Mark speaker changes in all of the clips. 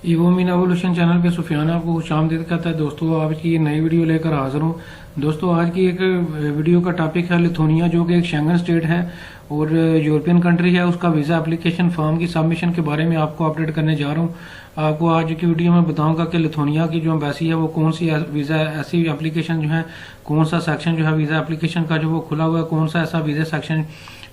Speaker 1: Evo mean evolution channel पे सुफियान आपको खुशामदीद कहता है। दोस्तों आज की ये नई वीडियो लेकर हाजिर हूँ। दोस्तों आज की एक वीडियो का टॉपिक है लिथुआनिया, जो कि एक शेंगन स्टेट है और यूरोपियन कंट्री है। उसका वीज़ा एप्लीकेशन फॉर्म की सबमिशन के बारे में आपको अपडेट करने जा रहा हूँ। आपको आज की वीडियो में बताऊंगा कि लिथुआनिया की जो एम्बेसी है वो कौन सी वीज़ा ऐसी एप्लीकेशन जो है, कौन सा सेक्शन जो है वीज़ा एप्लीकेशन का जो वो खुला हुआ है, कौन सा ऐसा वीज़ा सेक्शन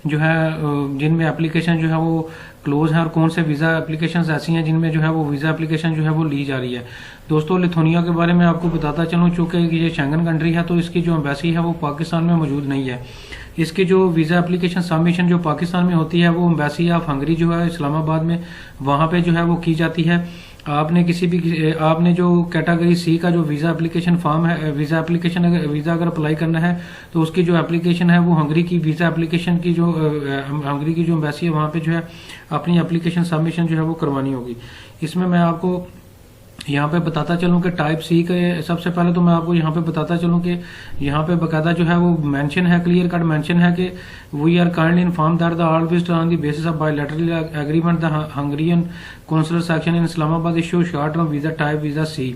Speaker 1: जो है जिनमें एप्लीकेशन जो है वो क्लोज है, और कौन से वीज़ा एप्लीकेशन ऐसी हैं जिनमें जो है वो वीज़ा एप्लीकेशन जो है वो ली जा रही है। दोस्तों लिथुआनिया के बारे में आपको बताता चलूँ, चूँकि ये शेंगन कंट्री है तो इसकी जो एम्बेसी है वो पाकिस्तान में मौजूद नहीं है। इसकी जो वीज़ा एप्लीकेशन सबमिशन जो पाकिस्तान में होती है वो एम्बेसी ऑफ हंगरी जो है इस्लामाबाद में, वहाँ पे जो है वो की जाती है। आपने जो कैटेगरी सी का जो वीज़ा एप्लीकेशन फॉर्म है, वीज़ा अगर अप्लाई करना है तो उसकी जो एप्लीकेशन है वो हंगरी की वीज़ा एप्लीकेशन की जो हंगरी की जो एम्बेसी है वहाँ पे जो है अपनी एप्लीकेशन सबमिशन जो है वो करवानी होगी। इसमें मैं आपको यहाँ पे बताता चलूँ कि टाइप सी के सबसे पहले तो मैं आपको यहाँ पे बताता चलूँ कि यहाँ पे बकायदा जो है वो मेंशन है, क्लियर कट मेंशन है कि we are kindly inform that the all visit on the basis of bilateral agreement the Hungarian consular section in Islamabad issue short term visa type visa C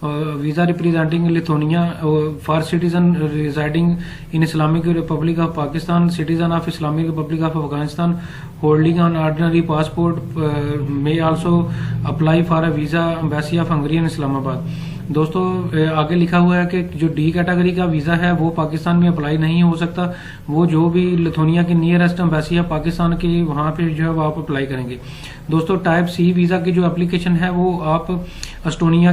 Speaker 1: visa representing Lithuania for citizen residing in Islamic Republic of Pakistan, citizen of Islamic Republic of Afghanistan holding on ordinary passport may also apply for a visa embassy of Hungary in Islamabad. दोस्तों आगे लिखा हुआ है कि जो D category का visa है वो पाकिस्तान में अप्लाई नहीं हो सकता। वो जो भी लिथुआनिया की नियरेस्ट एम्बेसी है पाकिस्तान की, वहाँ पे जो है वो आप अप्लाई करेंगे। दोस्तों टाइप सी वीज़ा की जो एप्लीकेशन है वो आप लिथुआनिया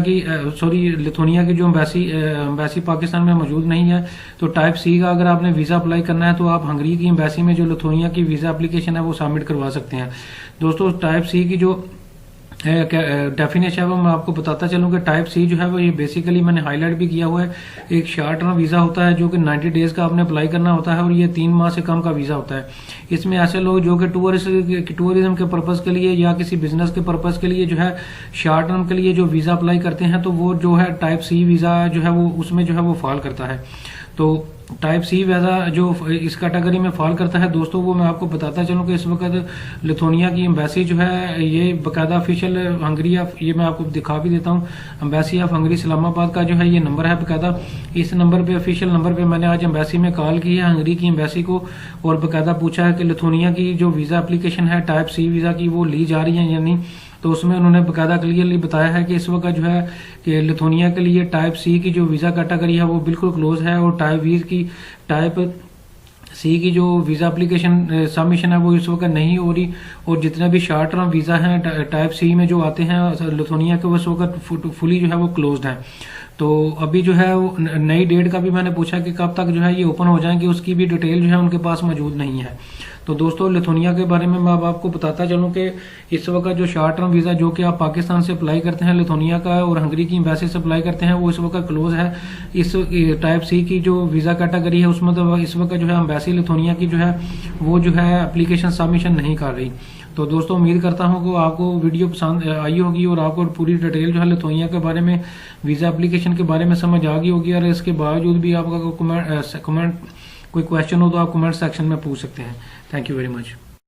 Speaker 1: की जो एम्बेसी पाकिस्तान में मौजूद नहीं है, तो टाइप सी का अगर आपने वीज़ा अप्लाई करना है तो आप हंगरी की एम्बेसी में जो लिथुआनिया की वीज़ा एप्लीकेशन है वो सबमिट करवा सकते हैं। दोस्तों टाइप सी की जो डेफिनेशन है वो मैं आपको बताता चलूँ कि टाइप सी जो है वो ये बेसिकली मैंने हाईलाइट भी किया हुआ है, एक शॉर्ट टर्म वीज़ा होता है जो कि 90 डेज का आपने अप्लाई करना होता है और ये 3 माह से कम का वीज़ा होता है। इसमें ऐसे लोग जो कि टूरिज्म के पर्पज़ के लिए या किसी बिजनेस के पर्पज़ के लिए जो है शॉर्ट टर्म के लिए जो वीज़ा अप्लाई करते हैं तो वो जो है टाइप सी वीज़ा जो है वो उसमें जो है वो फॉल करता है। तो टाइप सी वीज़ा जो इस कैटेगरी में फॉल करता है दोस्तों, वो मैं आपको बताता चलूँ कि इस वक्त लिथुआनिया की एम्बेसी जो है ये बाकायदा ऑफिशियल हंगरी ऑफ, ये मैं आपको दिखा भी देता हूँ, एम्बेसी ऑफ हंगरी इस्लामाबाद का जो है ये नंबर है बाकायदा। इस नंबर पे ऑफिशियल नंबर पे मैंने आज एम्बेसी में कॉल की है हंगरी की एम्बेसी को, और बाकायदा पूछा है कि लिथुआनिया की जो वीज़ा एप्लीकेशन है टाइप सी वीज़ा की वो ली जा रही है या नहीं। तो उसमें उन्होंने बाकायदा क्लियरली बताया है कि इस वक्त जो है कि लिथुआनिया के लिए टाइप सी की जो वीज़ा कैटेगरी है वो बिल्कुल क्लोज है, और टाइप सी की जो वीज़ा एप्लीकेशन सबमिशन है वो इस वक्त नहीं हो रही, और जितने भी शॉर्ट टर्म वीज़ा हैं टाइप सी में जो आते हैं लिथुआनिया के, उस वक्त फुली जो है वो क्लोज्ड है। तो अभी जो है वो नई डेट का भी मैंने पूछा कि कब तक जो है ये ओपन हो जाएंगे, उसकी भी डिटेल जो है उनके पास मौजूद नहीं है। तो दोस्तों लिथुआनिया के बारे में मैं अब आपको बताता चलूँ कि इस वक्त जो शॉर्ट टर्म वीज़ा जो कि आप पाकिस्तान से अप्लाई करते हैं लिथुआनिया का और हंगरी की एम्बेसी से अप्लाई करते हैं वो इस वक्त क्लोज है। इस टाइप सी की जो वीज़ा कैटेगरी है उसमें तो इस वक्त जो है एम्बेसी लिथुआनिया की जो है वो जो है एप्लीकेशन सबमिशन नहीं कर रही। तो दोस्तों उम्मीद करता हूँ कि आपको वीडियो पसंद आई होगी और आपको पूरी डिटेल जो है लिथुआनिया के बारे में, वीज़ा एप्लीकेशन के बारे में समझ आ गई होगी। और इसके बावजूद भी आपका कोई क्वेश्चन हो तो आप कमेंट सेक्शन में पूछ सकते हैं। Thank you very much.